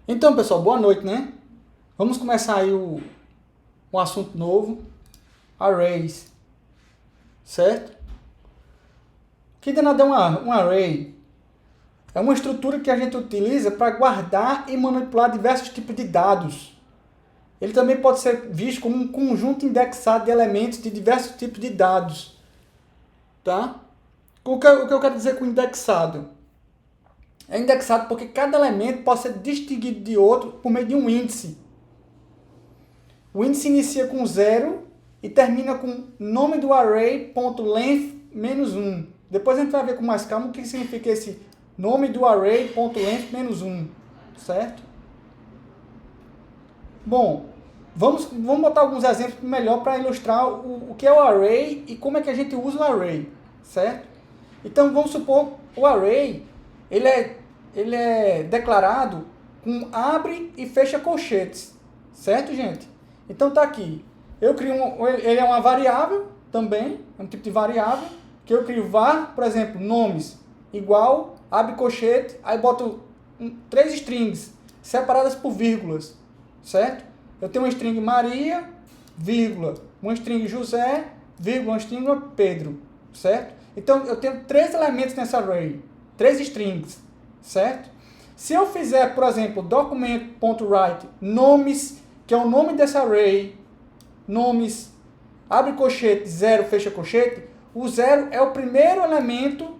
Então, pessoal, boa noite, né? Vamos começar aí um assunto novo, arrays, certo? O que danado é um array? É uma estrutura que a gente utiliza para guardar e manipular diversos tipos de dados. Ele também pode ser visto como um conjunto indexado de elementos de diversos tipos de dados, tá? O que eu quero dizer com indexado? É indexado porque cada elemento pode ser distinguido de outro por meio de um índice. O índice inicia com 0 e termina com nome do array.length menos 1. Depois a gente vai ver com mais calma o que significa esse nome do array.length menos 1, certo? Bom, vamos botar alguns exemplos melhor para ilustrar o que é o array e como é que a gente usa o array, certo? Então vamos supor o array, ele é declarado com abre e fecha colchetes, certo, gente? Então tá aqui, eu crio ele é uma variável também, é um tipo de variável, que eu crio var, por exemplo, nomes, igual, abre colchete, aí boto 3 strings separadas por vírgulas, certo? Eu tenho uma string Maria, vírgula, uma string José, vírgula, uma string Pedro, certo? Então eu tenho 3 elementos nessa array, 3 strings, certo? Se eu fizer, por exemplo, document.write nomes, que é o nome dessa array, nomes, abre colchete, 0, fecha colchete, o 0 é o primeiro elemento,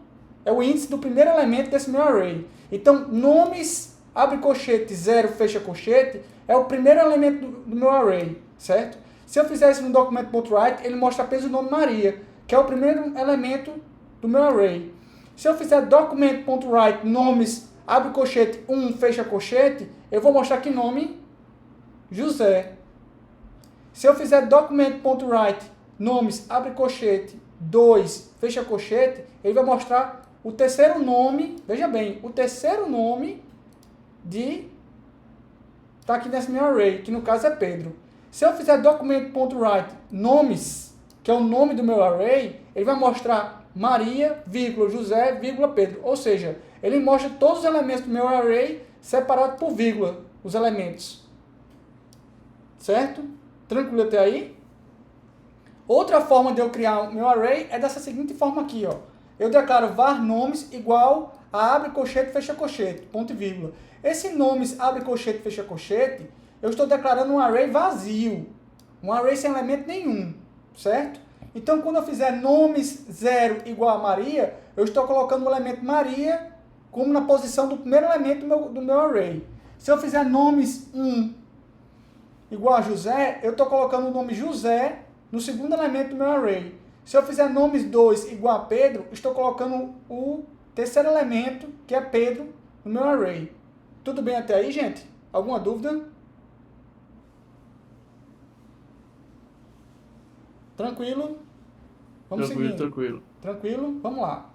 é o índice do primeiro elemento desse meu array. Então, nomes, abre colchete, 0, fecha colchete, é o primeiro elemento do meu array, certo? Se eu fizer isso no document.write, ele mostra apenas o nome Maria, que é o primeiro elemento do meu array. Se eu fizer document.write nomes, abre colchete, 1, fecha colchete, eu vou mostrar que nome José. Se eu fizer document.write nomes, abre colchete, 2, fecha colchete, ele vai mostrar o terceiro nome, veja bem, o terceiro nome tá aqui nesse meu array, que no caso é Pedro. Se eu fizer document.write nomes, que é o nome do meu array, ele vai mostrar Maria, vírgula, José, vírgula, Pedro. Ou seja, ele mostra todos os elementos do meu array separados por vírgula, os elementos. Certo? Tranquilo até aí? Outra forma de eu criar o meu array é dessa seguinte forma aqui, ó. Eu declaro var nomes igual a abre colchete, fecha colchete, ponto e vírgula. Esse nomes abre colchete, fecha colchete, eu estou declarando um array vazio. Um array sem elemento nenhum, certo? Então, quando eu fizer nomes 0 igual a Maria, eu estou colocando o elemento Maria como na posição do primeiro elemento do meu array. Se eu fizer nomes 1 igual a José, eu estou colocando o nome José no segundo elemento do meu array. Se eu fizer nomes 2 igual a Pedro, estou colocando o terceiro elemento, que é Pedro, no meu array. Tudo bem até aí, gente? Alguma dúvida? Tranquilo? Vamos seguindo. Tranquilo. Tranquilo? Vamos lá.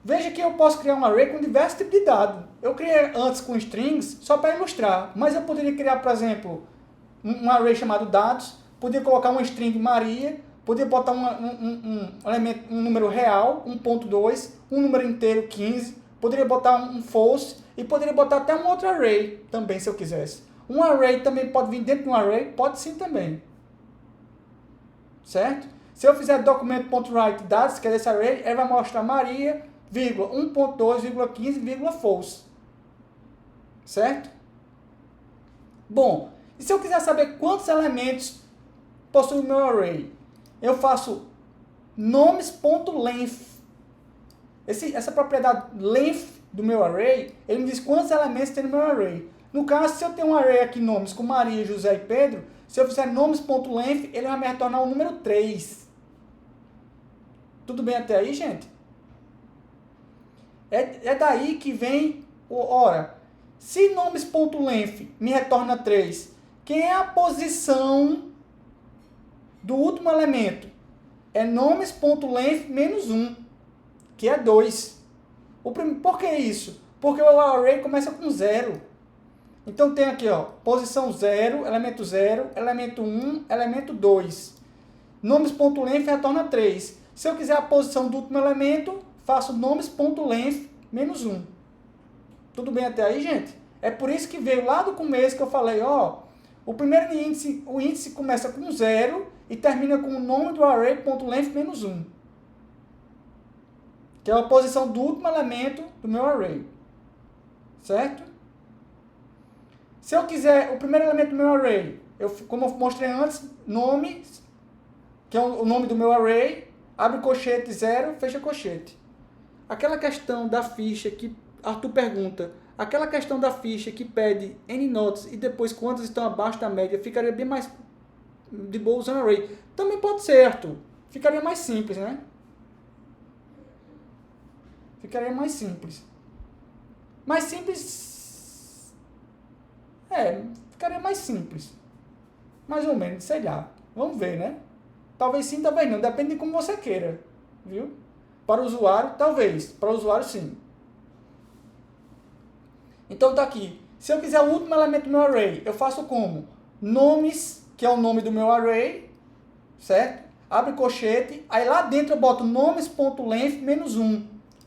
Veja que eu posso criar um array com diversos tipos de dados. Eu criei antes com strings só para ilustrar, mas eu poderia criar, por exemplo, um array chamado dados, poderia colocar uma string Maria, poderia botar elemento, um número real, 1.2, um número inteiro, 15, poderia botar um false e poderia botar até um outro array também, se eu quisesse. Um array também pode vir dentro de um array? Pode sim também. Certo? Se eu fizer document.write dados, que é desse array, ele vai mostrar Maria, 1.2,15, false. Certo? Bom, e se eu quiser saber quantos elementos possui o meu array? Eu faço nomes.length. Essa propriedade length do meu array, ele me diz quantos elementos tem no meu array. No caso, se eu tenho um array aqui, nomes com Maria, José e Pedro, se eu fizer nomes.length, ele vai me retornar o número 3. Tudo bem até aí, gente? É daí que vem ora, se nomes.length me retorna 3, quem é a posição do último elemento? É nomes.length menos 1, que é 2. Por que isso? Porque o array começa com 0. Então tem aqui, ó, posição 0, elemento 1, elemento 2. Nomes.length retorna 3. Se eu quiser a posição do último elemento, faço nomes.length menos 1. Tudo bem até aí, gente? É por isso que veio lá do começo que eu falei, ó, o primeiro índice, o índice começa com 0 e termina com o nome do array.length menos 1. Que é a posição do último elemento do meu array. Certo? Se eu quiser o primeiro elemento do meu array, como eu mostrei antes, nome, que é o nome do meu array, abre colchete 0, fecha colchete. Aquela questão da ficha que Arthur pergunta, aquela questão da ficha que pede n notas e depois quantas estão abaixo da média, ficaria bem mais de boa usando array. Também pode ser, Arthur. Ficaria mais simples, né? Ficaria mais simples. Mais simples... ficaria mais simples. Mais ou menos, sei lá. Vamos ver, né? Talvez sim, talvez não. Depende de como você queira. Viu? Para o usuário, talvez. Para o usuário, sim. Então tá aqui. Se eu quiser o último elemento do meu array, eu faço como? Nomes, que é o nome do meu array, certo? Abre colchete, aí lá dentro eu boto nomes.length menos 1.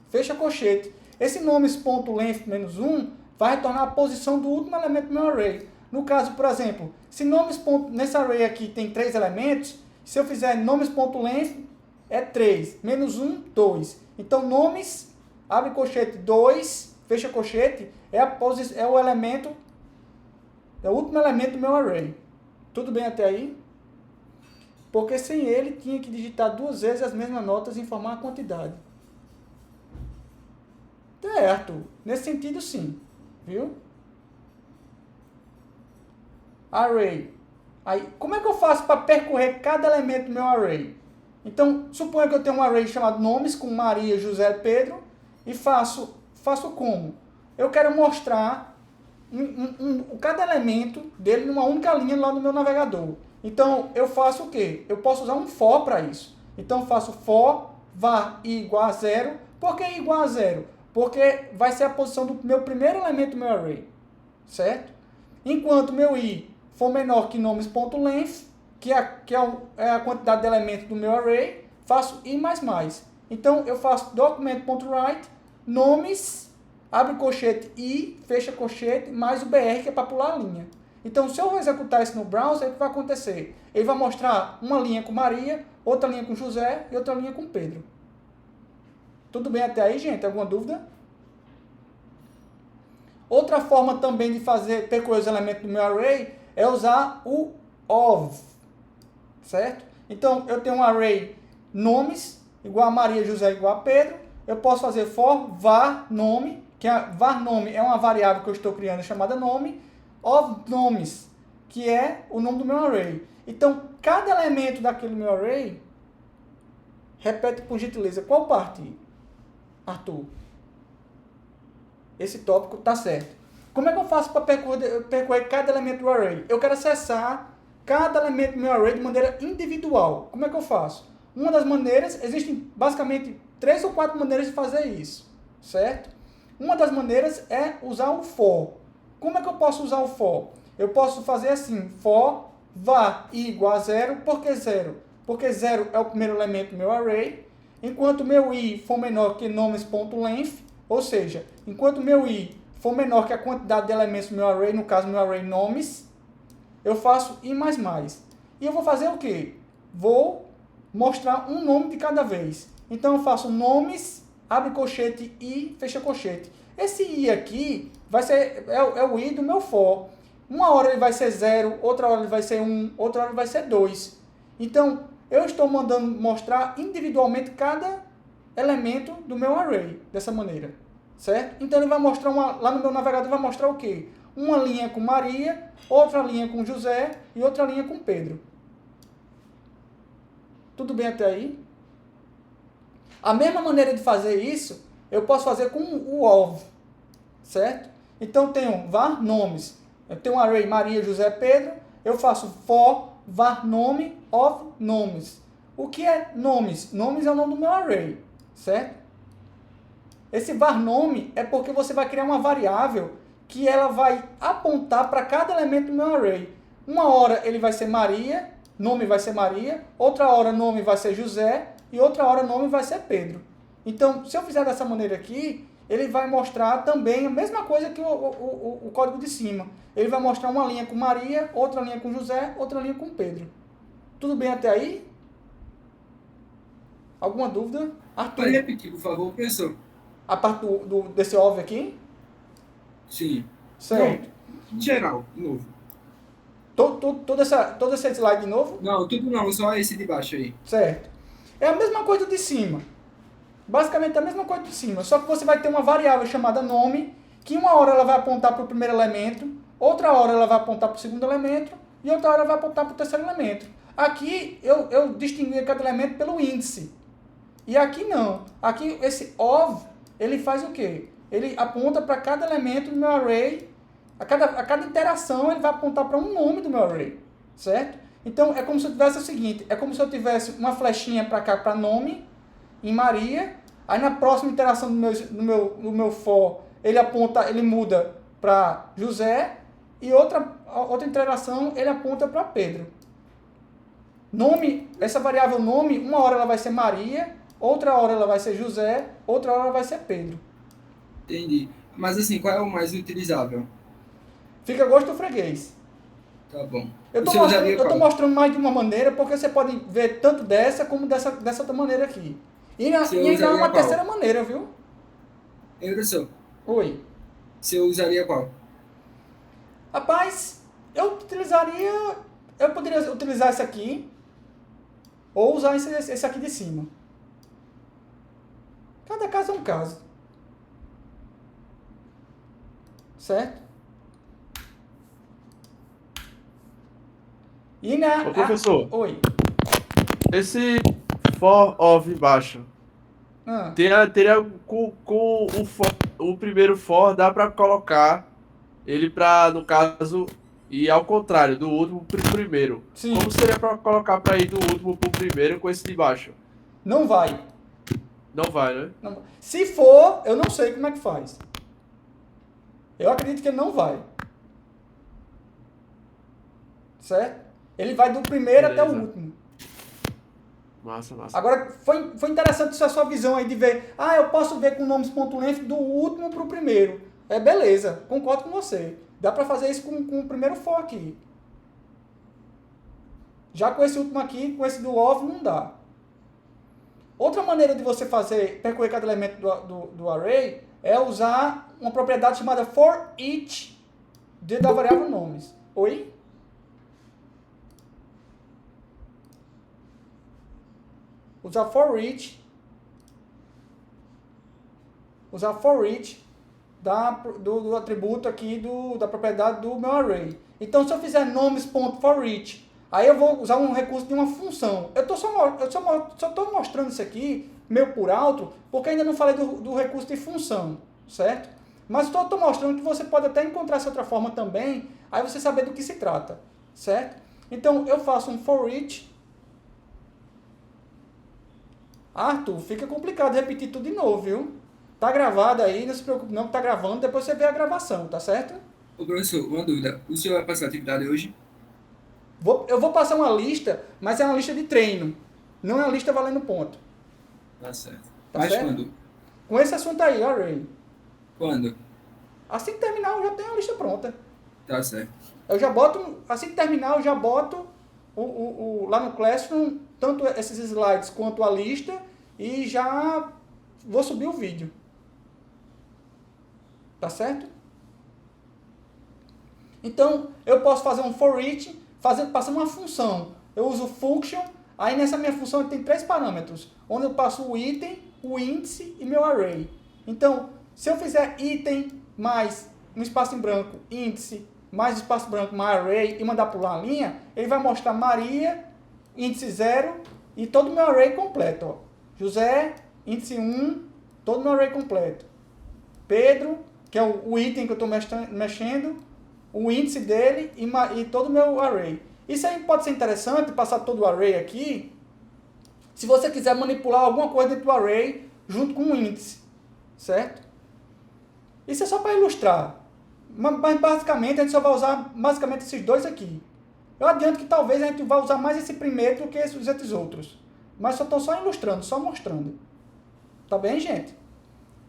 Fecha colchete. Esse nomes.length menos 1 vai retornar a posição do último elemento do meu array. No caso, por exemplo, se nomes. Nesse array aqui tem 3 elementos, se eu fizer nomes.length é 3, menos 1, 2. Então nomes, abre colchete 2, fecha colchete, é o elemento, é o último elemento do meu array. Tudo bem até aí? Porque sem ele tinha que digitar 2 vezes as mesmas notas e informar a quantidade. Certo. Nesse sentido, sim. Viu? Array. Aí, como é que eu faço para percorrer cada elemento do meu array? Então, suponha que eu tenho um array chamado nomes, com Maria, José, Pedro, e faço como? Eu quero mostrar cada elemento dele numa única linha lá no meu navegador. Então, eu faço o quê? Eu posso usar um for para isso. Então, eu faço for var i igual a 0. Por que i igual a 0? Porque vai ser a posição do meu primeiro elemento do meu array. Certo? Enquanto meu i for menor que nomes.length, que é a quantidade de elementos do meu array, faço i mais mais. Então, eu faço document.write, nomes, abre colchete i, fecha colchete, mais o br, que é para pular a linha. Então, se eu executar isso no browser, o que vai acontecer? Ele vai mostrar uma linha com Maria, outra linha com José e outra linha com Pedro. Tudo bem até aí, gente? Alguma dúvida? Outra forma também de percorrer os elementos do meu array é usar o of. Certo? Então, eu tenho um array nomes, igual a Maria, José, igual a Pedro. Eu posso fazer for var nome, que var nome é uma variável que eu estou criando chamada nome, of nomes, que é o nome do meu array. Então, cada elemento daquele meu array, repete por gentileza, qual parte, Arthur? Esse tópico está certo. Como é que eu faço para percorrer cada elemento do array? Eu quero acessar cada elemento do meu array de maneira individual. Como é que eu faço? Uma das maneiras, existem basicamente 3 ou 4 maneiras de fazer isso, certo? Uma das maneiras é usar o for. Como é que eu posso usar o for? Eu posso fazer assim, for var i igual a 0, por que 0? Porque 0 é o primeiro elemento do meu array, enquanto meu i for menor que nomes.length, ou seja, enquanto meu i for menor que a quantidade de elementos do meu array, no caso meu array nomes, eu faço i mais mais. E eu vou fazer o quê? Vou mostrar um nome de cada vez. Então eu faço nomes, abre colchete i, fecha colchete. Esse i aqui vai ser, é o i do meu for. Uma hora ele vai ser 0, outra hora ele vai ser 1, outra hora ele vai ser 2. Então, eu estou mandando mostrar individualmente cada elemento do meu array, dessa maneira. Certo? Então, ele vai mostrar, lá no meu navegador, vai mostrar o quê? Uma linha com Maria, outra linha com José e outra linha com Pedro. Tudo bem até aí? A mesma maneira de fazer isso, eu posso fazer com o of, certo? Então, eu tenho var nomes. Eu tenho um array Maria, José, Pedro. Eu faço for var nome of nomes. O que é nomes? Nomes é o nome do meu array, certo? Esse var nome é porque você vai criar uma variável que ela vai apontar para cada elemento do meu array. Uma hora ele vai ser Maria, nome vai ser Maria, outra hora nome vai ser José e outra hora nome vai ser Pedro. Então, se eu fizer dessa maneira aqui, ele vai mostrar também a mesma coisa que o código de cima. Ele vai mostrar uma linha com Maria, outra linha com José, outra linha com Pedro. Tudo bem até aí? Alguma dúvida? Arthur, Pode repetir, por favor, professor? a parte desse óbvio aqui? Sim. Certo. Não, em geral, de novo. Todo esse slide de novo? Não, tudo não, só esse de baixo aí. Certo. É a mesma coisa de cima. Basicamente é a mesma coisa de cima, só que você vai ter uma variável chamada nome, que uma hora ela vai apontar para o primeiro elemento, outra hora ela vai apontar para o segundo elemento, e outra hora ela vai apontar para o terceiro elemento. Aqui eu distingui cada elemento pelo índice. E aqui não. Aqui esse of, ele faz o quê? Ele aponta para cada elemento do meu array, a cada interação ele vai apontar para um nome do meu array, certo? Então é como se eu tivesse o seguinte, é como se eu tivesse uma flechinha para cá para nome, em Maria, aí na próxima interação do meu for, ele muda para José, e outra interação ele aponta para Pedro. Nome, essa variável nome, uma hora ela vai ser Maria, outra hora ela vai ser José, outra hora ela vai ser Pedro. Entendi. Mas assim, qual é o mais utilizável? Fica a gosto do freguês. Tá bom. Eu Você usaria estou qual? mostrando mais de uma maneira, porque você pode ver tanto dessa como dessa outra maneira aqui. E Você ainda há usaria uma qual? terceira maneira, viu? Hein, professor? Oi. Você usaria qual? Rapaz, eu poderia utilizar esse aqui, ou usar esse aqui de cima. Cada caso é um caso. Certo? E Ô, professor, Oi. esse for of baixo, Ah, teria com o primeiro for, dá pra colocar ele pra, no caso, ir ao contrário, do último pro primeiro. sim. Como seria pra colocar pra ir do último pro primeiro com esse de baixo? Não vai. Não vai, né? Não. Se for, eu não sei como é que faz. Eu acredito que ele não vai. Certo? Ele vai do primeiro até o Beleza. último. Massa, massa. Agora, foi interessante essa sua visão aí de ver, eu posso ver com nomes.length do último para o primeiro. Beleza, concordo com você. Dá para fazer isso com o primeiro for aqui. Já com esse último aqui, com esse do of, não dá. Outra maneira de você percorrer cada elemento do array é usar uma propriedade chamada for each da variável nomes. Oi? Usar for each do atributo aqui da propriedade do meu array. Então, se eu fizer nomes.forEach, aí eu vou usar um recurso de uma função. Eu só estou mostrando isso aqui, meio por alto, porque ainda não falei do recurso de função, certo? Mas estou mostrando que você pode até encontrar essa outra forma também, aí você saber do que se trata, certo? Então, eu faço um forEach. Arthur, fica complicado repetir tudo de novo, viu? Tá gravado aí, não se preocupe não que tá gravando, depois você vê a gravação, tá certo? Ô, professor, uma dúvida. O senhor vai passar atividade hoje? Eu vou passar uma lista, mas é uma lista de treino, não é uma lista valendo ponto. Tá certo. Tá Mas certo? quando? Com esse assunto aí, array. Quando? Assim que terminar, eu já tenho a lista pronta. Tá certo. Assim que terminar, eu já boto lá no Classroom, tanto esses slides quanto a lista, e já vou subir o vídeo. Tá certo? Então, eu posso fazer um for each, passando uma função. Eu uso function, aí nessa minha função tem 3 parâmetros, onde eu passo o item, o índice e meu array. Então, se eu fizer item mais um espaço em branco, índice, mais um espaço branco, mais array, e mandar pular a linha, ele vai mostrar Maria, índice 0, e todo o meu array completo. Ó. José, índice 1, todo o meu array completo. Pedro, que é o item que eu estou mexendo, o índice dele e todo o meu array. Isso aí pode ser interessante, passar todo o array aqui, se você quiser manipular alguma coisa dentro do array, junto com o índice, certo? Isso é só para ilustrar. Mas basicamente, a gente só vai usar basicamente esses dois aqui. Eu adianto que talvez a gente vá usar mais esse primeiro do que esses outros. Mas estou só ilustrando, só mostrando. Tá bem, gente?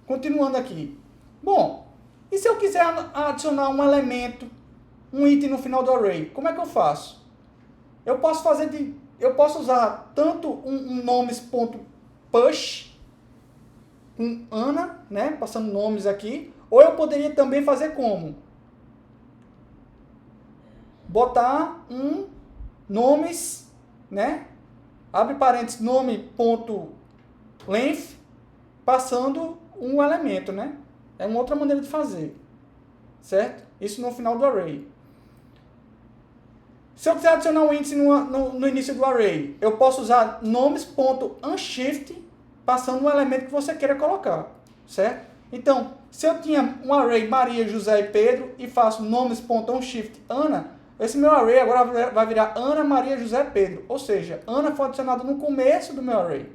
Continuando aqui. Bom, e se eu quiser adicionar um elemento, um item no final do array, como é que eu faço? Eu posso usar tanto um nomes.push com Ana, né, passando nomes aqui, ou eu poderia também fazer como? Botar um nomes, né, abre parênteses, nome.length, passando um elemento, né? É uma outra maneira de fazer, certo? Isso no final do array. Se eu quiser adicionar um índice no início do array, eu posso usar nomes.unshift, passando um elemento que você queira colocar, certo? Então, se eu tinha um array Maria, José e Pedro e faço nomes.unshift Ana, esse meu array agora vai virar Ana, Maria, José, Pedro. Ou seja, Ana foi adicionada no começo do meu array.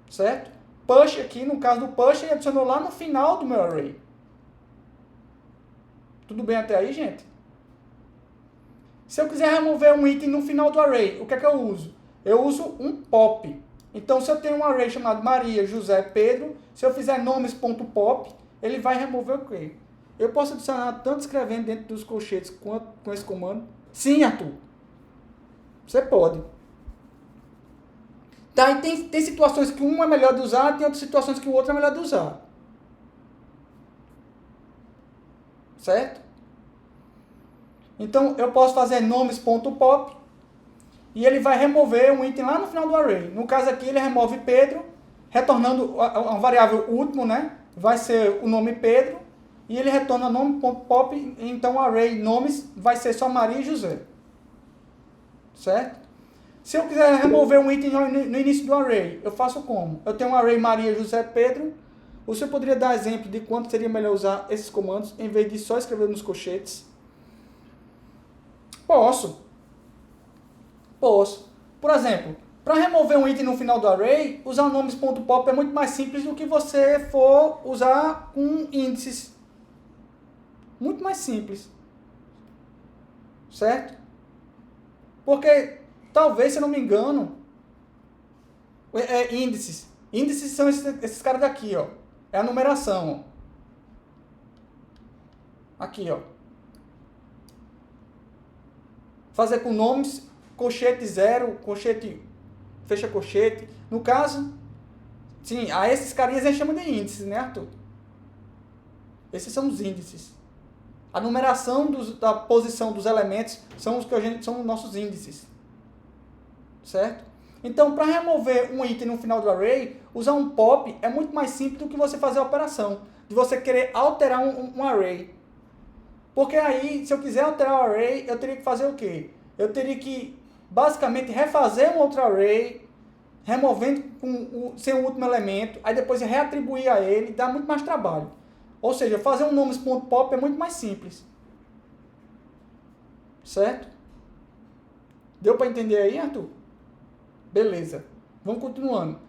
Certo? Push aqui, no caso do push, ele adicionou lá no final do meu array. Tudo bem até aí, gente? Se eu quiser remover um item no final do array, o que é que eu uso? Eu uso um pop. Então, se eu tenho um array chamado Maria, José, Pedro, se eu fizer nomes.pop, ele vai remover o quê? Eu posso adicionar tanto escrevendo dentro dos colchetes quanto com esse comando? Sim, Arthur. Você pode. Tá, e tem situações que um é melhor de usar, tem outras situações que o outro é melhor de usar. Certo? Então, eu posso fazer nomes.pop e ele vai remover um item lá no final do array. No caso aqui, ele remove Pedro, retornando a variável último, né? Vai ser o nome Pedro. E ele retorna nome.pop, então o array nomes vai ser só Maria e José. Certo? Se eu quiser remover um item no início do array, eu faço como? Eu tenho um array Maria, José, Pedro. Você poderia dar exemplo de quanto seria melhor usar esses comandos, em vez de só escrever nos colchetes? Posso. Por exemplo, para remover um item no final do array, usar nomes.pop é muito mais simples do que você for usar com índices. Muito mais simples. Certo? Porque, talvez, se eu não me engano, índices. Índices são esses caras daqui, ó. É a numeração, ó. Aqui, ó. Fazer com nomes, colchete 0, colchete, fecha colchete. No caso, sim, a esses carinhas a gente chama de índices, né, Arthur? Esses são os índices. A numeração da posição dos elementos são os nossos índices. Certo? Então, para remover um item no final do array, usar um pop é muito mais simples do que você fazer a operação. De você querer alterar um array. Porque aí, se eu quiser alterar o array, eu teria que fazer o quê? Eu teria que, basicamente, refazer um outro array, removendo sem o último elemento, aí depois reatribuir a ele, dá muito mais trabalho. Ou seja, fazer um nomes.pop é muito mais simples. Certo? Deu para entender aí, Arthur? Beleza. Vamos continuando.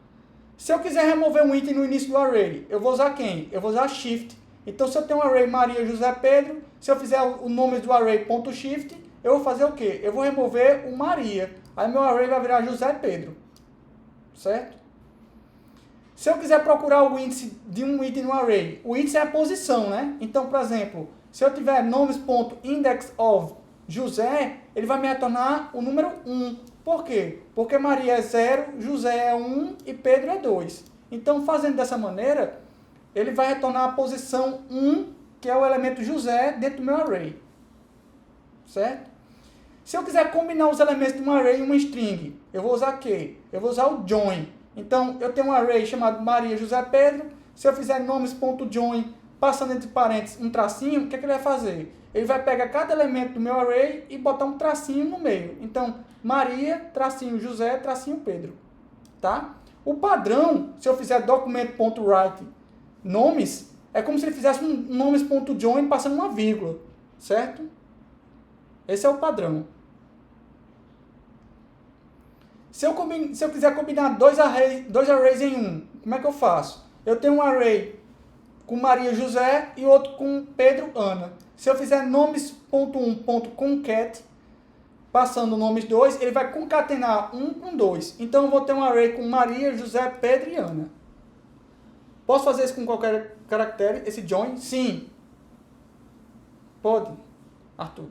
Se eu quiser remover um item no início do array, eu vou usar quem? Eu vou usar shift. Então, se eu tenho um array Maria, José, Pedro, se eu fizer o nome do array .shift, eu vou fazer o quê? Eu vou remover o Maria. Aí meu array vai virar José, Pedro. Certo? Se eu quiser procurar o índice de um item no array, o índice é a posição, né? Então, por exemplo, se eu tiver nomes.indexOf José, ele vai me retornar o número 1. Por quê? Porque Maria é 0, José é 1 e Pedro é 2. Então, fazendo dessa maneira, ele vai retornar a posição 1, que é o elemento José, dentro do meu array. Certo? Se eu quiser combinar os elementos de um array em uma string, eu vou usar o quê? Eu vou usar o join. Então, eu tenho um array chamado Maria, José, Pedro. Se eu fizer nomes.join, passando entre parênteses um tracinho, o que ele vai fazer? Ele vai pegar cada elemento do meu array e botar um tracinho no meio. Então, Maria, tracinho José, tracinho Pedro. Tá? O padrão, se eu fizer document.write nomes, é como se ele fizesse um nomes.join passando uma vírgula. Certo? Esse é o padrão. Se eu quiser combinar dois arrays em um, como é que eu faço? Eu tenho um array com Maria José e outro com Pedro Ana. Se eu fizer nomes.1.concat, passando nomes 2, ele vai concatenar 1 com 2. Então eu vou ter um array com Maria, José, Pedro e Ana. Posso fazer isso com qualquer caractere, esse join? Sim. Pode, Arthur.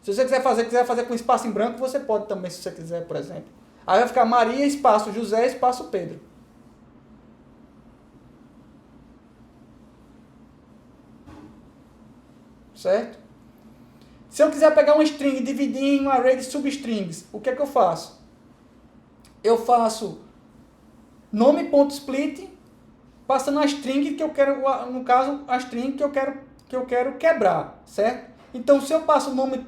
Se você quiser fazer com espaço em branco, você pode também, se você quiser, por exemplo. Aí vai ficar Maria, espaço José, espaço Pedro. Certo? Se eu quiser pegar uma string e dividir em um array de substrings, o que é que eu faço? Eu faço nome.split, passando a string que eu quero, no caso, a string que eu quero quebrar, certo? Então, se eu passo nome.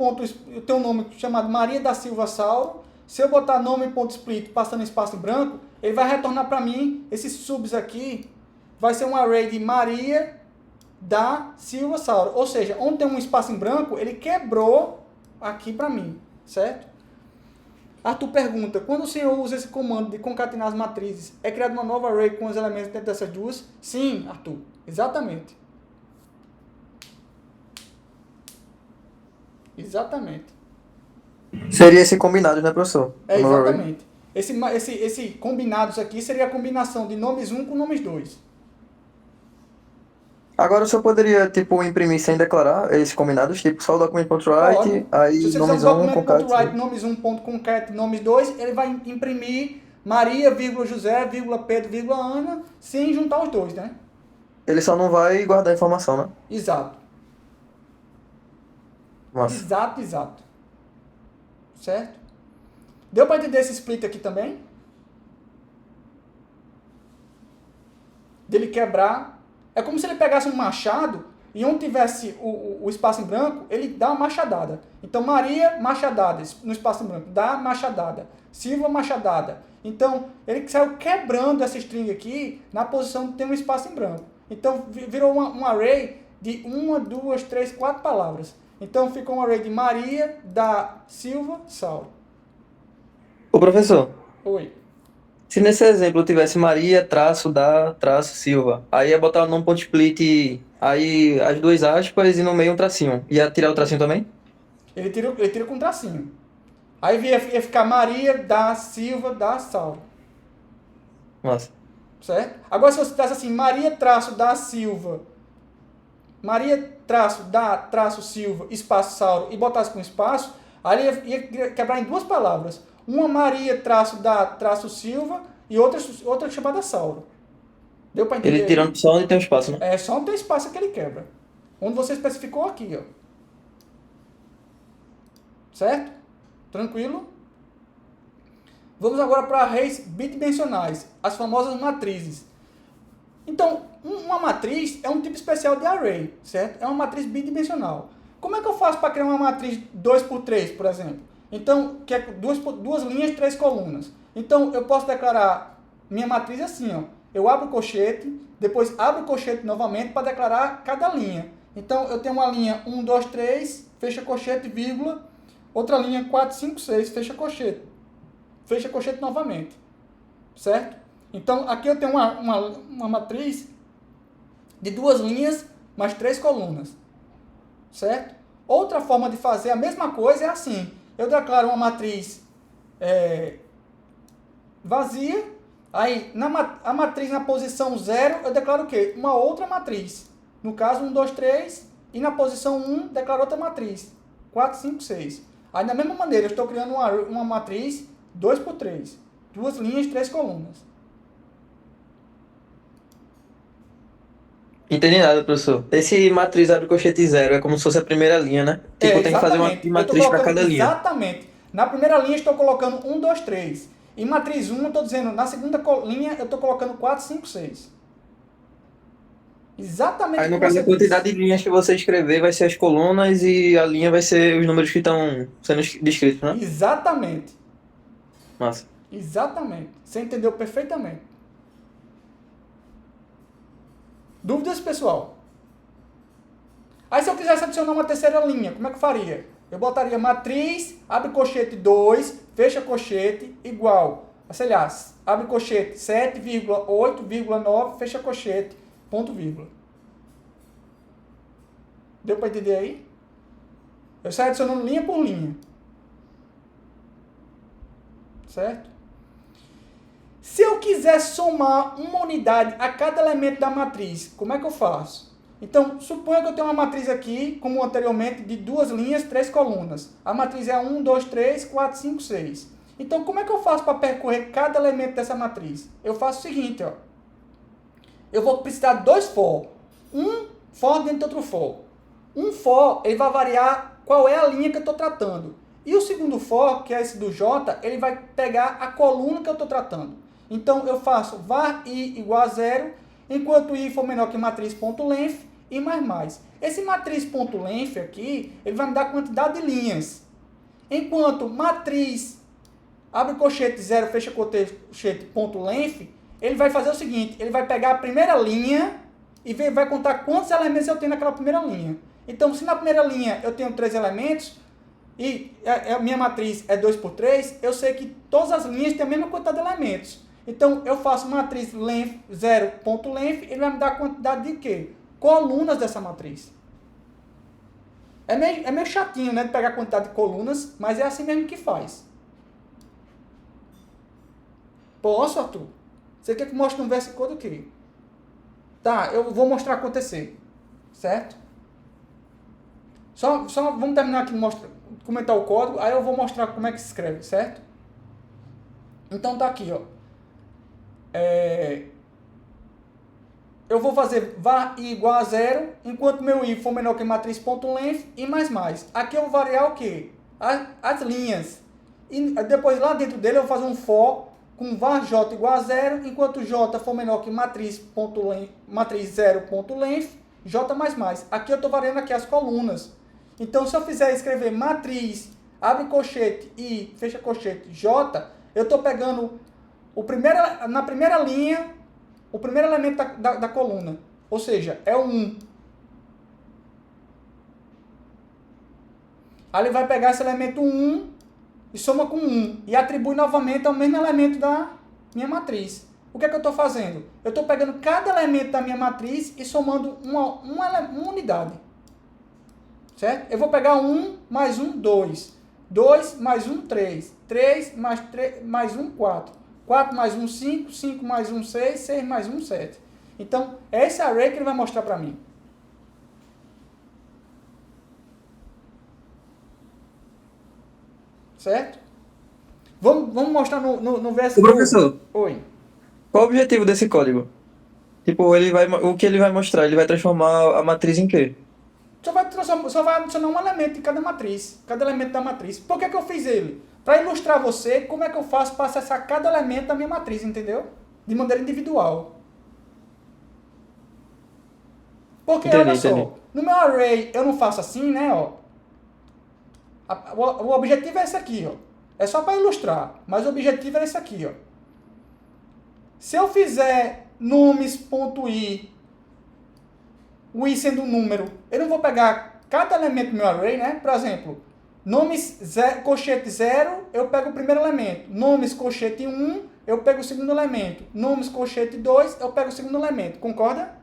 Eu tenho um nome chamado Maria da Silva Sauro. Se eu botar nome.split passando espaço em branco, ele vai retornar para mim, esses subs aqui, vai ser um array de Maria da Silva Sauro. Ou seja, onde tem um espaço em branco, ele quebrou aqui para mim, certo? Arthur pergunta, quando o senhor usa esse comando de concatenar as matrizes, é criado uma nova array com os elementos dentro dessas duas? Sim, Arthur, exatamente. Exatamente. Seria esse combinado, né, professor? Exatamente. Esse combinados aqui seria a combinação de nomes 1 com nomes 2. Agora o senhor poderia, tipo, imprimir sem declarar esses combinados, tipo, só o document.write, aí se você nomes fizer 1, concat. document.write nomes 1, concat, nomes 2, ele vai imprimir Maria, José, Pedro, Ana, sem juntar os dois, né? Ele só não vai guardar a informação, né? Exato. Massa. Exato. Certo? Deu para entender esse split aqui também? Dele quebrar. É como se ele pegasse um machado e onde tivesse o espaço em branco, ele dá uma machadada. Então, Maria, machadada, no espaço em branco, dá machadada. Silva, machadada. Então, ele saiu quebrando essa string aqui na posição de ter um espaço em branco. Então, virou um array de 1, 2, 3, 4 palavras. Então, ficou um array de Maria, da Silva, Saulo. Ô, professor, Oi. se nesse exemplo tivesse Maria, traço, da, traço, Silva, aí ia botar o nome.split, aí as duas aspas e no meio um tracinho. Ia tirar o tracinho também? Ele tira com um tracinho. Aí ia ficar Maria, da Silva, da Saulo. Massa. Certo? Agora, se você tivesse assim, Maria, traço, da Silva, Maria, traço, da, traço, Silva, espaço, Saulo, e botasse com espaço, aí ia quebrar em duas palavras. Uma Maria, traço, da, traço, Silva, e outra chamada Saulo. Deu para entender? Ele tirando só onde tem um espaço, né? É só onde tem espaço que ele quebra. Onde você especificou aqui, ó. Certo? Tranquilo? Vamos agora para arrays bidimensionais, as famosas matrizes. Então, uma matriz é um tipo especial de array, certo? É uma matriz bidimensional. Como é que eu faço para criar uma matriz 2x3, por exemplo? Então, que é duas linhas, 3 colunas. Então, eu posso declarar minha matriz assim, ó. Eu abro o colchete, depois abro o colchete novamente para declarar cada linha. Então, eu tenho uma linha 1, 2, 3, fecha colchete, vírgula. Outra linha 4, 5, 6, fecha colchete. Fecha colchete novamente. Certo? Então, aqui eu tenho uma matriz de 2 linhas, mais 3 colunas. Certo? Outra forma de fazer a mesma coisa é assim. Eu declaro uma matriz vazia. Aí, a matriz na posição 0, eu declaro o quê? Uma outra matriz. No caso, 1, 2, 3. E na posição 1, declaro outra matriz. 4, 5, 6. Aí, da mesma maneira, eu estou criando uma matriz 2x3. 2 linhas, 3 colunas. Entendi nada, professor. Esse matriz abre colchete 0 é como se fosse a primeira linha, né? Tipo, tem que fazer uma matriz para cada linha. Exatamente. Na primeira linha, estou colocando 1, 2, 3. Em matriz 1, eu estou dizendo, na segunda linha, eu estou colocando 4, 5, 6. Exatamente. Aí, no caso, a quantidade de linhas que você escrever vai ser as colunas e a linha vai ser os números que estão sendo descritos, né? Exatamente. Massa. Exatamente. Você entendeu perfeitamente. Dúvidas, pessoal? Aí, se eu quisesse adicionar uma terceira linha, como é que eu faria? Eu botaria matriz, abre colchete 2, fecha colchete, igual, sei lá, abre colchete 7,8,9, fecha colchete, ponto vírgula. Deu para entender aí? Eu saio adicionando linha por linha. certo? Se eu quiser somar uma unidade a cada elemento da matriz, como é que eu faço? Então, suponha que eu tenho uma matriz aqui, como anteriormente, de 2 linhas, 3 colunas. A matriz é 1, 2, 3, 4, 5, 6. Então, como é que eu faço para percorrer cada elemento dessa matriz? Eu faço o seguinte, ó. Eu vou precisar de 2 for. Um for dentro de outro for. Um for, ele vai variar qual é a linha que eu estou tratando. E o segundo for, que é esse do J, ele vai pegar a coluna que eu estou tratando. Então, eu faço var i igual a 0, enquanto i for menor que matriz.length e mais. Esse matriz.length aqui, ele vai me dar a quantidade de linhas. Enquanto matriz, abre colchete 0, fecha colchete, ponto length, ele vai fazer o seguinte, ele vai pegar a primeira linha e vai contar quantos elementos eu tenho naquela primeira linha. Então, se na primeira linha eu tenho 3 elementos, e a minha matriz é 2 por 3, eu sei que todas as linhas têm a mesma quantidade de elementos. Então, eu faço matriz length 0.length, ele vai me dar a quantidade de quê? Colunas dessa matriz. É meio chatinho, né, de pegar a quantidade de colunas, mas é assim mesmo que faz. Posso, Arthur? Você quer que mostre um versículo do quê? Tá, eu vou mostrar acontecer. Certo? Só vamos terminar aqui de comentar o código, aí eu vou mostrar como é que se escreve, certo? Então tá aqui, ó. Eu vou fazer var i igual a 0, enquanto meu i for menor que matriz.length e mais. Aqui eu vou variar o quê? As linhas. E depois lá dentro dele eu vou fazer um for com var j igual a 0, enquanto j for menor que matriz 0.length, j mais. Aqui eu estou variando aqui as colunas. Então, se eu fizer escrever matriz, abre colchete i, fecha colchete, j, eu estou pegando na primeira linha, o primeiro elemento da coluna. Ou seja, é o 1. Aí ele vai pegar esse elemento 1 e soma com 1. E atribui novamente ao mesmo elemento da minha matriz. O que é que eu estou fazendo? Eu estou pegando cada elemento da minha matriz e somando uma unidade. Certo? Eu vou pegar 1 mais 1, 2. 2 mais 1, 3. 3 mais 1, 4. 4 mais 1, 5. 5 mais 1, 6. 6 mais 1, 7. Então, é esse array que ele vai mostrar para mim. Certo? Vamos mostrar no verso... Ô, professor, Oi. qual o objetivo desse código? Tipo, o que ele vai mostrar? Ele vai transformar a matriz em quê? Só vai adicionar um elemento em cada matriz. Cada elemento da matriz. Por que eu fiz ele? Para ilustrar você como é que eu faço para acessar cada elemento da minha matriz, entendeu? De maneira individual. Porque, olha só, no meu array eu não faço assim, né? Ó. O objetivo é esse aqui, ó. É só para ilustrar, mas o objetivo é esse aqui, ó. Se eu fizer nomes.i, o i sendo um número, eu não vou pegar cada elemento do meu array, né? Por exemplo, nomes colchete 0, eu pego o primeiro elemento. Nomes colchete 1, eu pego o segundo elemento. Nomes colchete 2, eu pego o segundo elemento. Concorda?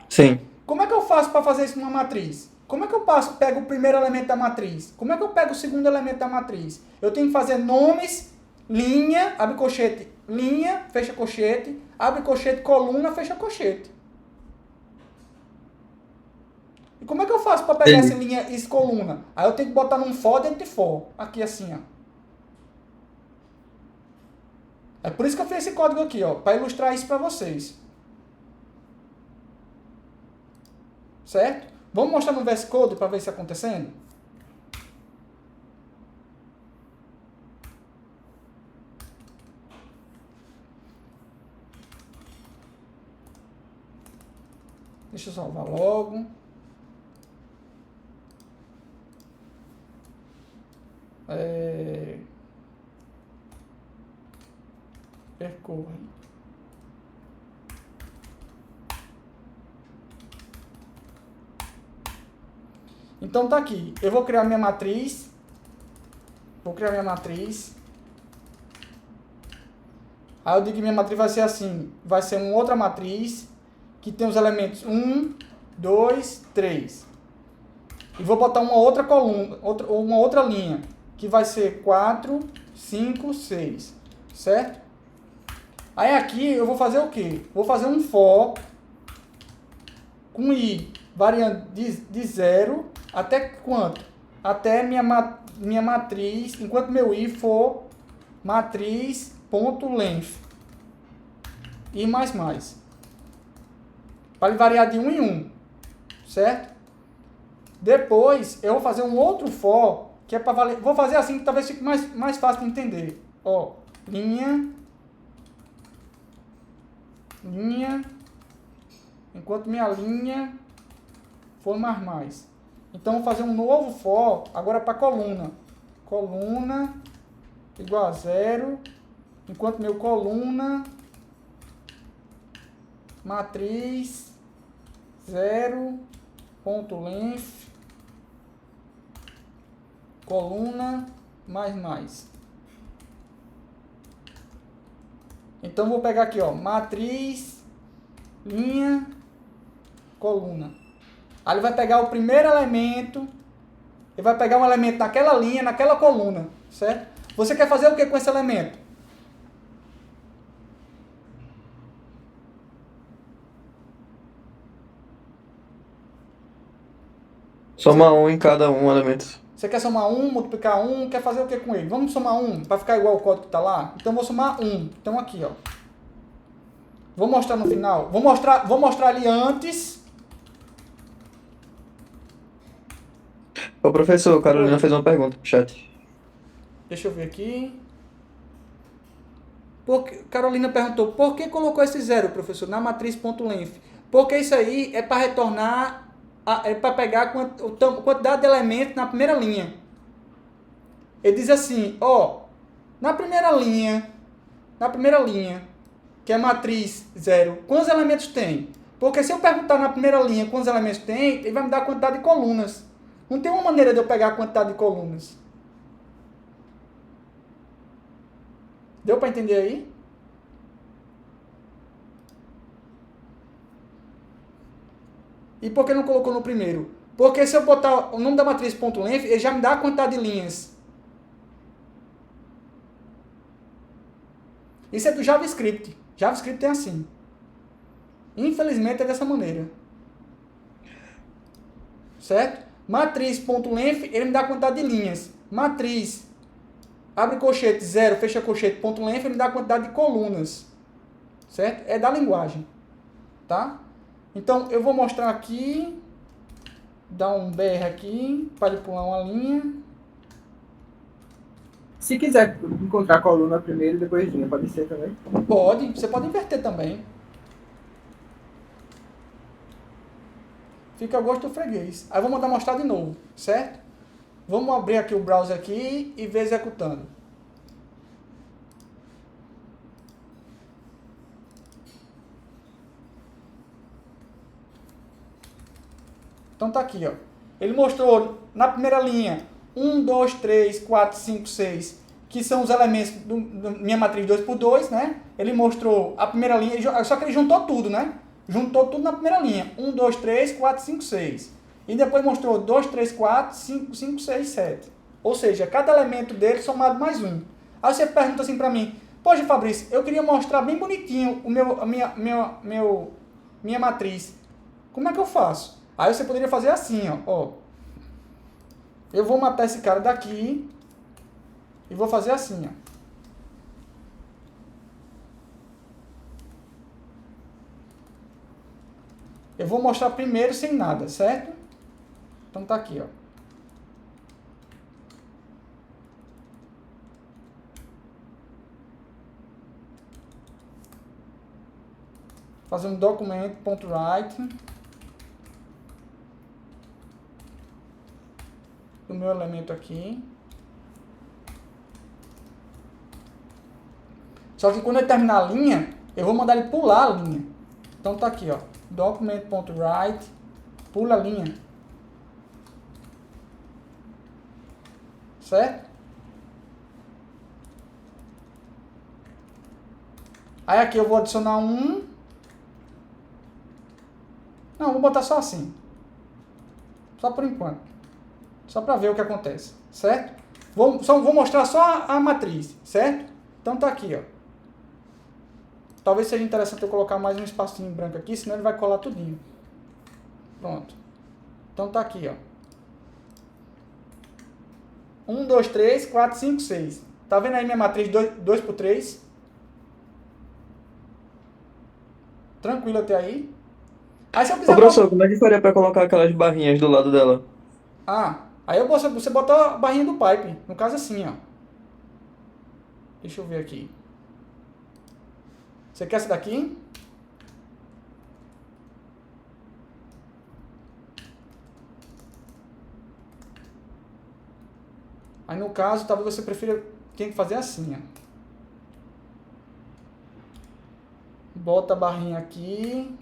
Sim. Como é que eu faço para fazer isso numa matriz? Como é que eu pego o primeiro elemento da matriz? Como é que eu pego o segundo elemento da matriz? Eu tenho que fazer nomes, linha, abre colchete, linha, fecha colchete, abre colchete, coluna, fecha colchete. E como é que eu faço para pegar essa linha e coluna? Aí eu tenho que botar num for dentro de for. Aqui assim, ó. É por isso que eu fiz esse código aqui, ó, para ilustrar isso para vocês. Certo? Vamos mostrar no VS Code para ver isso acontecendo? Deixa eu salvar logo. Percorre. Então tá aqui. Eu vou criar minha matriz. Aí eu digo que minha matriz vai ser assim. Vai ser uma outra matriz que tem os elementos 1, 2, 3. E vou botar uma outra coluna, uma outra linha, que vai ser 4, 5, 6, certo? Aí aqui eu vou fazer o quê? Vou fazer um for com i variando de 0 até quanto? Até minha matriz, enquanto meu i for matriz.length. I mais. Para ele variar de 1 em 1, certo? Depois eu vou fazer um outro for, que é para valer. Vou fazer assim que talvez fique mais fácil de entender. Ó, linha, enquanto minha linha for mais. Então vou fazer um novo for agora para coluna. Coluna igual a 0, enquanto meu coluna matriz 0.length coluna mais. Então vou pegar aqui, ó, matriz linha coluna. Aí ele vai pegar o primeiro elemento, ele vai pegar um elemento naquela linha, naquela coluna, certo? Você quer fazer o que com esse elemento? Soma um em cada um elemento. Você quer somar 1, multiplicar 1, quer fazer o que com ele? Vamos somar 1 para ficar igual o código que está lá? Então vou somar 1. Então aqui, ó. Vou mostrar no final. Vou mostrar ali antes. Ô professor, Carolina fez uma pergunta no chat. Deixa eu ver aqui. Carolina perguntou, por que colocou esse 0, professor, na matriz.length? Porque isso aí é para retornar, é para pegar a quantidade de elementos na primeira linha. Ele diz assim, ó, na primeira linha, que é matriz 0, quantos elementos tem? Porque se eu perguntar na primeira linha quantos elementos tem, ele vai me dar a quantidade de colunas. Não tem uma maneira de eu pegar a quantidade de colunas. Deu para entender aí? E por que não colocou no primeiro? Porque se eu botar o nome da matriz.length, ele já me dá a quantidade de linhas. Isso é do JavaScript. JavaScript é assim. Infelizmente é dessa maneira. Certo? Matriz.length, ele me dá a quantidade de linhas. Matriz, abre colchete 0, fecha colchete, ponto length, ele me dá a quantidade de colunas. Certo? É da linguagem. Tá? Então, eu vou mostrar aqui, dar um BR aqui, para ele pular uma linha. Se quiser encontrar a coluna primeiro e depois linha, pode ser também? Pode, você pode inverter também. Fica a gosto do freguês. Aí vou mandar mostrar de novo, certo? Vamos abrir aqui o browser aqui e ver executando. Então tá aqui, ó. Ele mostrou na primeira linha 1, 2, 3, 4, 5, 6, que são os elementos da minha matriz 2x2, né? Ele mostrou a primeira linha, só que ele juntou tudo, né? Juntou tudo na primeira linha. 1, 2, 3, 4, 5, 6. E depois mostrou 2, 3, 4, 5, 5, 6, 7. Ou seja, cada elemento dele somado mais um. Aí você pergunta assim pra mim, poxa Fabrício, eu queria mostrar bem bonitinho minha matriz. Como é que eu faço? Aí você poderia fazer assim, ó. Eu vou matar esse cara daqui e vou fazer assim, ó. Eu vou mostrar primeiro sem nada, certo? Então tá aqui, ó. Fazer um documento.write do meu elemento aqui. Só que quando ele terminar a linha, eu vou mandar ele pular a linha. Então tá aqui, ó. Document.write, pula a linha. Certo? Aí aqui eu vou adicionar um. Não, vou botar só assim. Só por enquanto. Só para ver o que acontece. Certo? Vou mostrar só a matriz, certo? Então tá aqui, ó. Talvez seja interessante eu colocar mais um espacinho branco aqui, senão ele vai colar tudinho. Pronto. Então tá aqui, ó. 1, 2, 3, 4, 5, 6. Tá vendo aí minha matriz 2 por 3? Tranquilo até aí. Aí se eu Ô, quiser... professor, como é que faria pra colocar aquelas barrinhas do lado dela? Aí você bota a barrinha do pipe. No caso assim, ó. Deixa eu ver aqui. Você quer essa daqui? Aí no caso, talvez você prefira tem que fazer assim, ó. Bota a barrinha aqui.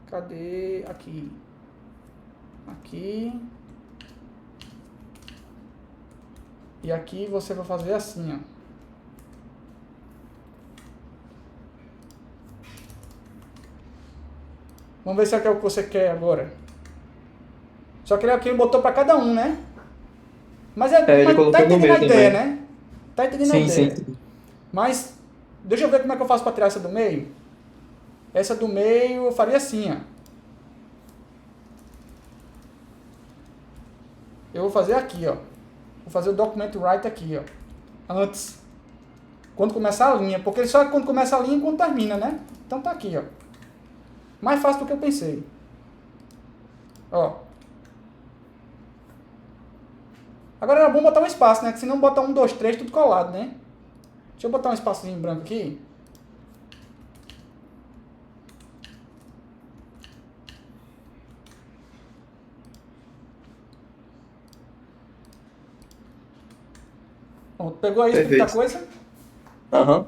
Cadê? Aqui. Aqui. E aqui você vai fazer assim, ó. Vamos ver se é o que você quer agora. Só que ele botou para cada um, né? Mas Ele mas colocou tá no entendendo meio a ideia, também. né? Tá entendendo a Sim, ideia. sim. Mas, deixa eu ver como é que eu faço para tirar essa do meio. Essa do meio eu faria assim, ó. Eu vou fazer aqui, ó. Vou fazer o document write aqui, ó. Antes. Quando começar a linha. Porque só quando começa a linha e quando termina, né? Então tá aqui, ó. Mais fácil do que eu pensei. Ó. Agora era bom botar um espaço, né? Que senão bota 1, 2, 3, tudo colado, né? Deixa eu botar um espacinho branco aqui. Pronto, pegou aí muita Perfeito. coisa? Aham.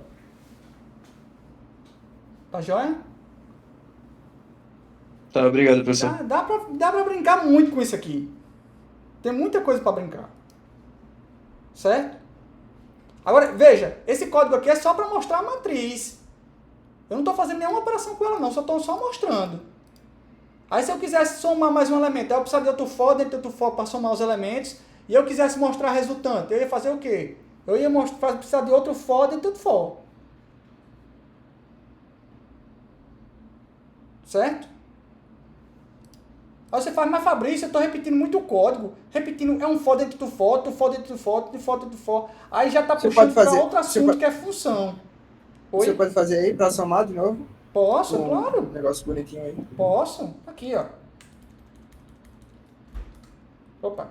Tá joia? Tá, obrigado, professor. Dá pra brincar muito com isso aqui. Tem muita coisa pra brincar. Certo? Agora, veja, esse código aqui é só para mostrar a matriz. Eu não estou fazendo nenhuma operação com ela não, só estou mostrando. Aí se eu quisesse somar mais um elemento, eu precisaria de outro for, dentro de outro for para somar os elementos, e eu quisesse mostrar a resultante, eu ia fazer o quê? Eu ia precisar de outro for dentro de outro for. Certo? Aí você fala, mas Fabrício, eu estou repetindo muito o código. Repetindo, é um for dentro do for, outro for dentro do for, outro for dentro do for. Aí já está puxando para outro assunto que é função. Oi? Você pode fazer aí para somar de novo? Posso, Um claro. negócio bonitinho aí. Posso. Aqui, ó. Opa.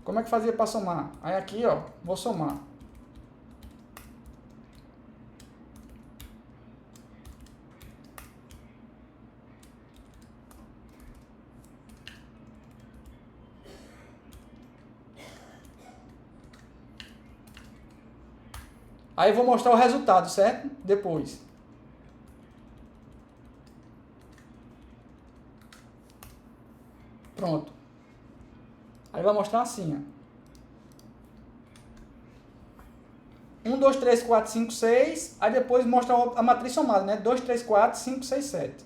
Como é que fazia para somar? Aí aqui, ó, vou somar. Aí eu vou mostrar o resultado, certo? Depois. Pronto. Aí vai mostrar assim, ó. 1, 2, 3, 4, 5, 6. Aí depois mostra a matriz somada, né? 2, 3, 4, 5, 6, 7.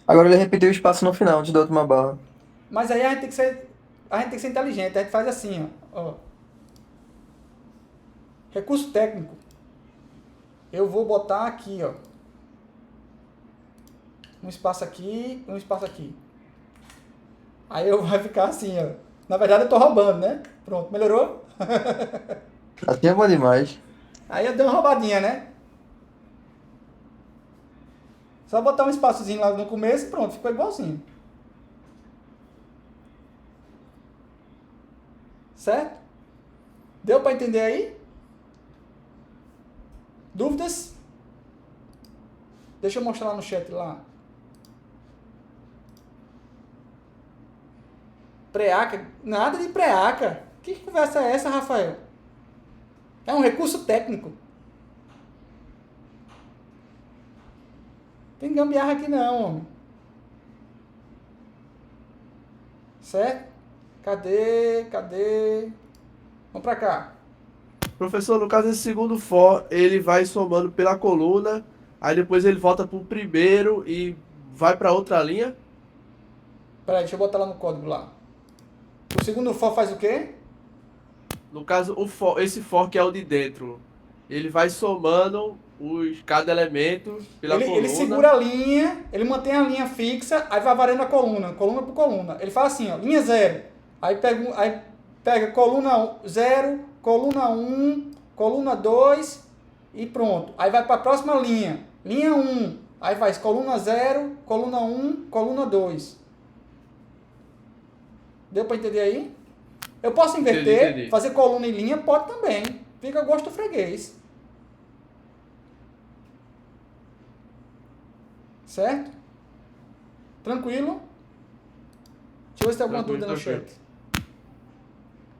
Agora ele repetiu o espaço no final, antes da última barra. Mas aí a gente tem que ser inteligente. A gente faz assim, ó. Recurso técnico. Eu vou botar aqui, ó. Um espaço aqui, um espaço aqui. Aí eu vai ficar assim, ó. Na verdade eu tô roubando, né? Pronto, melhorou? Assim é bom demais. Aí eu dei uma roubadinha, né? Só botar um espaçozinho lá no começo e pronto, ficou igualzinho. Certo? Deu para entender aí? Dúvidas? Deixa eu mostrar lá no chat lá. Preaca? Nada de preaca. Que conversa é essa, Rafael? É um recurso técnico. Tem gambiarra aqui não, homem. Certo? Cadê? Vamos pra cá. Professor, no caso esse segundo for, ele vai somando pela coluna, aí depois ele volta pro primeiro e vai para outra linha? Peraí, deixa eu botar lá no código lá. O segundo for faz o quê? No caso, esse for que é o de dentro, ele vai somando cada elemento pela coluna. Ele segura a linha, ele mantém a linha fixa, aí vai variando a coluna por coluna. Ele faz assim, ó, linha 0. Aí pega coluna 0, coluna 1, coluna 2 e pronto. Aí vai para a próxima linha. Linha 1, aí faz coluna 0, coluna 1, coluna 2. Deu para entender aí? Eu posso inverter, Entendi. fazer coluna e linha, pode também. Fica a gosto do freguês. Certo? Tranquilo? Deixa eu ver se tem alguma Tranquilo, dúvida no tranquilo. chat.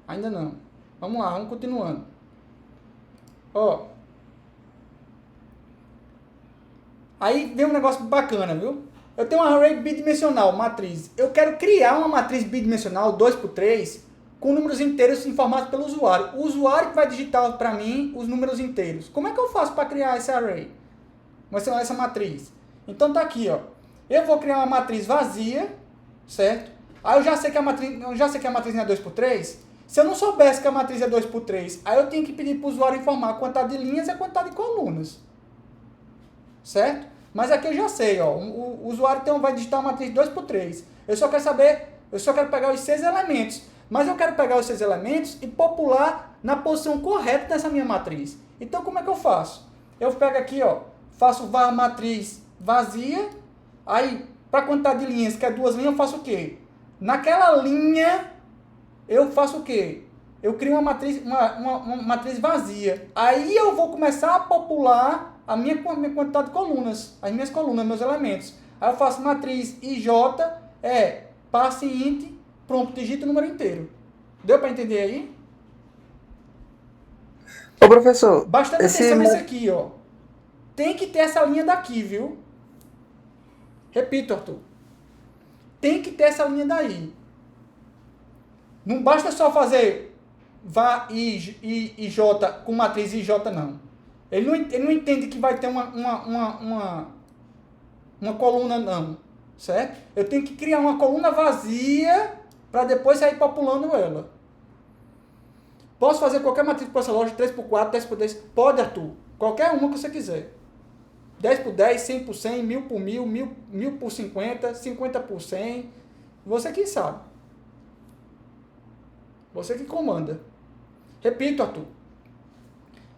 Ainda não. Vamos lá, vamos continuando. Ó. Aí vem um negócio bacana, viu? Eu tenho uma array bidimensional, matriz. Eu quero criar uma matriz bidimensional 2x3 com números inteiros informados pelo usuário. O usuário que vai digitar para mim os números inteiros. Como é que eu faço para criar esse array? Essa matriz. Então tá aqui, ó. Eu vou criar uma matriz vazia, certo? Aí eu já sei que a matriz não é 2x3. Se eu não soubesse que a matriz é 2x3, aí eu tenho que pedir para o usuário informar a quantidade de linhas e a quantidade de colunas. Certo? Mas aqui eu já sei, ó. O usuário então vai digitar uma matriz 2x3. Eu só quero pegar os 6 elementos. Mas eu quero pegar os 6 elementos e popular na posição correta dessa minha matriz. Então como é que eu faço? Eu pego aqui, ó, faço var matriz vazia, aí para a quantidade de linhas, que é 2 linhas, eu faço o quê? Naquela linha, eu faço o quê? Eu crio uma matriz vazia. Aí eu vou começar a popular a minha quantidade de colunas, as minhas colunas, meus elementos. Aí eu faço matriz IJ, passe int, pronto, digita o número inteiro. Deu para entender aí? Ô, professor, Bastante atenção nesse aqui, ó. Tem que ter essa linha daqui, viu? Repito, Arthur. Tem que ter essa linha daí. Não basta só fazer var IJ com matriz IJ, não. Ele não entende que vai ter uma coluna, não. Certo? Eu tenho que criar uma coluna vazia para depois sair populando ela. Posso fazer qualquer matriz por essa loja, 3x4, 10x10. Pode, Arthur. Qualquer uma que você quiser. 10x10, 100 por 100, 1000 por 1000, 1000 por 50, 50 por 100. Você que sabe. Você que comanda. Repito, Arthur.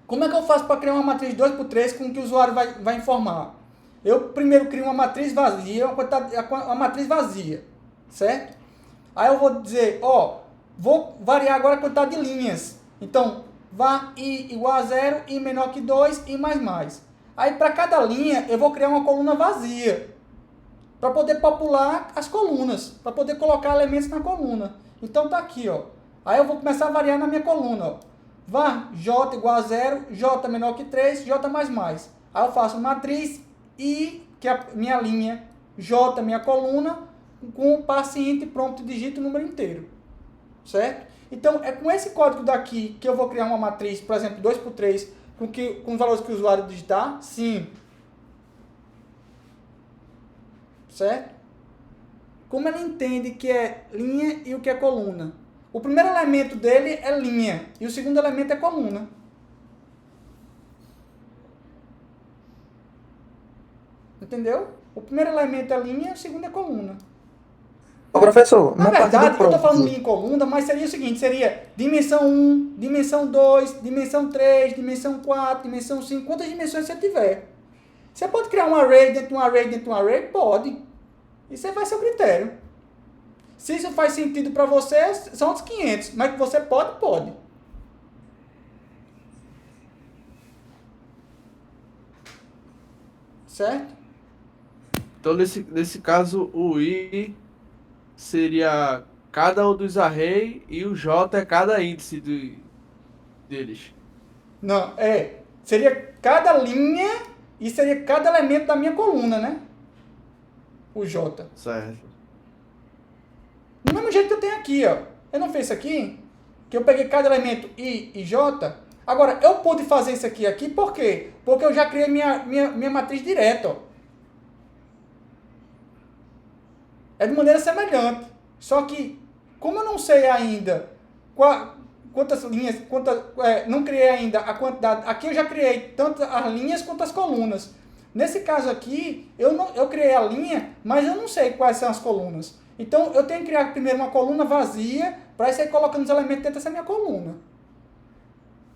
Como é que eu faço para criar uma matriz 2x3 com que o usuário vai informar? Eu primeiro crio uma matriz vazia, uma matriz vazia, certo? Aí eu vou dizer, ó, vou variar agora a quantidade de linhas. Então, var i igual a 0, i menor que 2, i mais mais. Aí para cada linha eu vou criar uma coluna vazia, para poder popular as colunas, para poder colocar elementos na coluna. Então tá aqui, ó. Aí eu vou começar a variar na minha coluna, ó. Var j igual a 0, j menor que 3, j mais mais. Aí eu faço matriz i, que é a minha linha, j minha coluna, com o passe int, pronto, digito o número inteiro. Certo? Então é com esse código daqui que eu vou criar uma matriz, por exemplo, 2x3, com os valores que o usuário digitar? Sim. Certo? Como ele entende que é linha e o que é coluna? O primeiro elemento dele é linha e o segundo elemento é coluna. Entendeu? O primeiro elemento é linha e o segundo é coluna. Ô, professor, Na verdade, eu estou prompt, falando linha e coluna, mas seria o seguinte, seria dimensão 1, dimensão 2, dimensão 3, dimensão 4, dimensão 5, quantas dimensões você tiver. Você pode criar um array dentro de um array dentro de um array? Pode. Isso aí vai ser o critério. Se isso faz sentido para você, são outros 500, mas que você pode. Certo? Então, nesse caso, o i seria cada um dos array e o j é cada índice deles. Não, seria cada linha e seria cada elemento da minha coluna, né? O J. Certo. Do mesmo jeito que eu tenho aqui, ó. Eu não fiz isso aqui? Que eu peguei cada elemento I e J. Agora, eu pude fazer isso aqui por quê? Porque eu já criei minha matriz direta, ó. É de maneira semelhante. Só que, como eu não sei ainda quantas linhas, não criei ainda a quantidade. Aqui eu já criei tanto as linhas quanto as colunas. Nesse caso aqui, eu criei a linha, mas eu não sei quais são as colunas. Então, eu tenho que criar primeiro uma coluna vazia, para isso aí colocando os elementos dentro dessa minha coluna.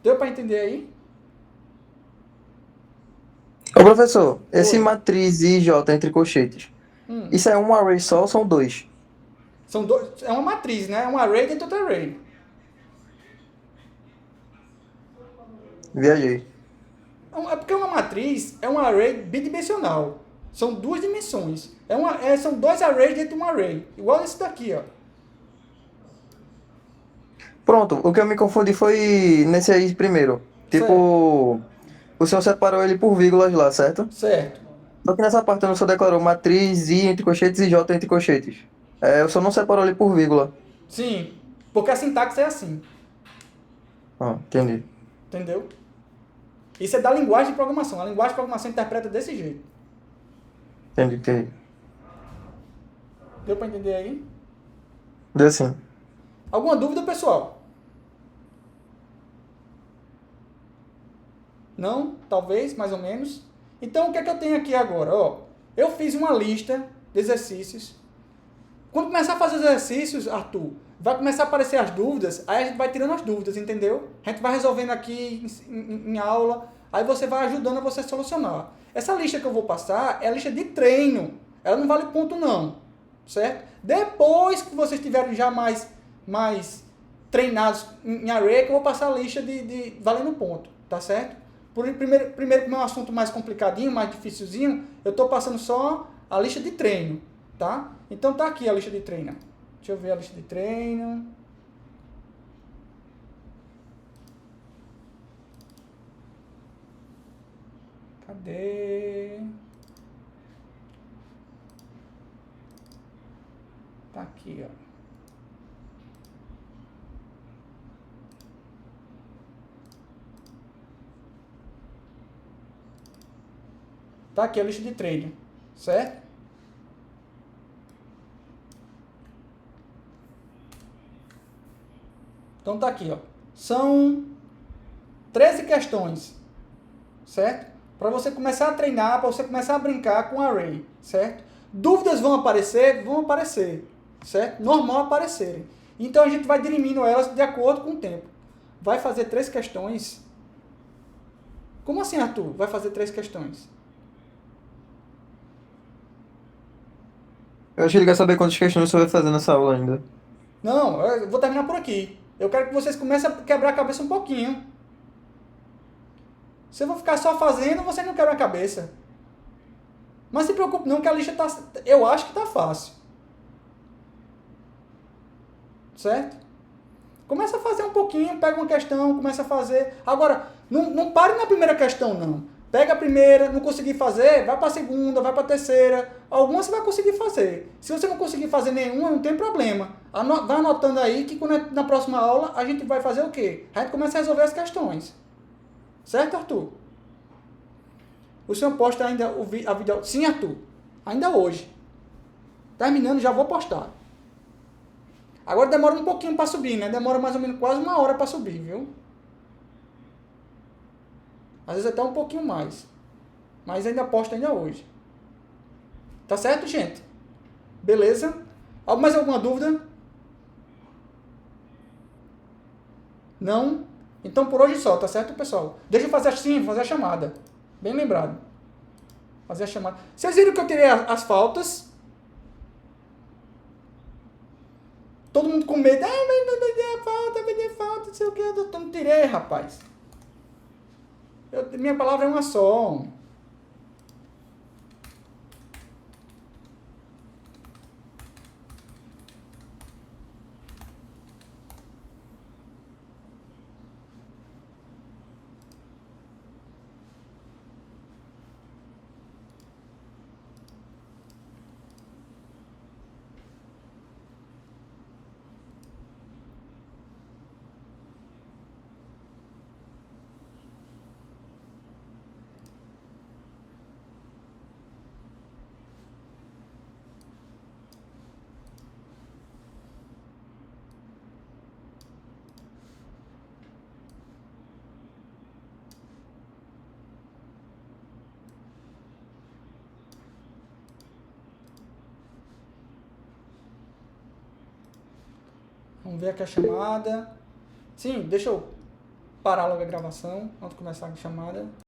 Deu para entender aí? Ô professor, esse Oi. matriz IJ entre colchetes, isso é um array só ou são dois? São dois, é uma matriz, né? É um array dentro do array. Viajei. É porque uma matriz é um array bidimensional. São duas dimensões. São dois arrays dentro de um array. Igual esse daqui, ó. Pronto, o que eu me confundi foi nesse aí primeiro. Certo. Tipo, o senhor separou ele por vírgulas lá, certo? Certo. Só que nessa parte o senhor declarou matriz I entre colchetes e J entre colchetes. O senhor não separou ele por vírgula. Sim. Porque a sintaxe é assim. Ah, entendi. Entendeu? Isso é da linguagem de programação. A linguagem de programação interpreta desse jeito. Entendi. Deu para entender aí? Deu sim. Alguma dúvida, pessoal? Não? Talvez, mais ou menos. Então, o que é que eu tenho aqui agora? Ó, eu fiz uma lista de exercícios. Quando começar a fazer os exercícios, Arthur, vai começar a aparecer as dúvidas, aí a gente vai tirando as dúvidas, entendeu? A gente vai resolvendo aqui em aula, aí você vai ajudando a você solucionar. Essa lista que eu vou passar é a lista de treino. Ela não vale ponto não, certo? Depois que vocês estiverem já mais treinados em array, que eu vou passar a lista de valendo ponto, tá certo? Primeiro, como é um assunto mais complicadinho, mais dificilzinho, eu estou passando só a lista de treino, tá? Então tá aqui a lista de treino. Deixa eu ver a lista de treino. Cadê? Tá aqui, ó. Tá aqui a lista de treino, certo? Então tá aqui, ó. São 13 questões, certo? Para você começar a treinar, para você começar a brincar com array, certo? Dúvidas vão aparecer, certo? Normal aparecerem. Então a gente vai dirimindo elas de acordo com o tempo. Vai fazer 3 questões. Como assim, Arthur? Vai fazer 3 questões? Eu achei que quer saber quantas questões o senhor vai fazer nessa aula ainda. Não, eu vou terminar por aqui. Eu quero que vocês comecem a quebrar a cabeça um pouquinho. Se eu vou ficar só fazendo, vocês não quebram a cabeça. Mas se preocupe não, que a lista tá, eu acho que tá fácil. Certo? Começa a fazer um pouquinho, pega uma questão, começa a fazer. Agora, não pare na primeira questão, não. Pega a primeira, não conseguir fazer, vai para a segunda, vai para a terceira. Algumas você vai conseguir fazer. Se você não conseguir fazer nenhuma, não tem problema. Vai anotando aí que na próxima aula a gente vai fazer o quê? A gente começa a resolver as questões. Certo, Arthur? O senhor posta ainda a vídeo... Sim, Arthur. Ainda hoje. Terminando, já vou postar. Agora demora um pouquinho para subir, né? Demora mais ou menos quase 1 hora para subir, viu? Às vezes até um pouquinho mais. Mas ainda posto ainda hoje. Tá certo, gente? Beleza? Mais alguma dúvida? Não? Então por hoje só, tá certo, pessoal? Deixa eu fazer assim, fazer a chamada. Bem lembrado. Fazer a chamada. Vocês viram que eu tirei as faltas? Todo mundo com medo. Vai perder a falta, não sei o que. Eu não tirei, rapaz. Minha palavra é uma só. Vamos ver aqui a chamada. Sim, deixa eu parar logo a gravação, antes de começar a chamada.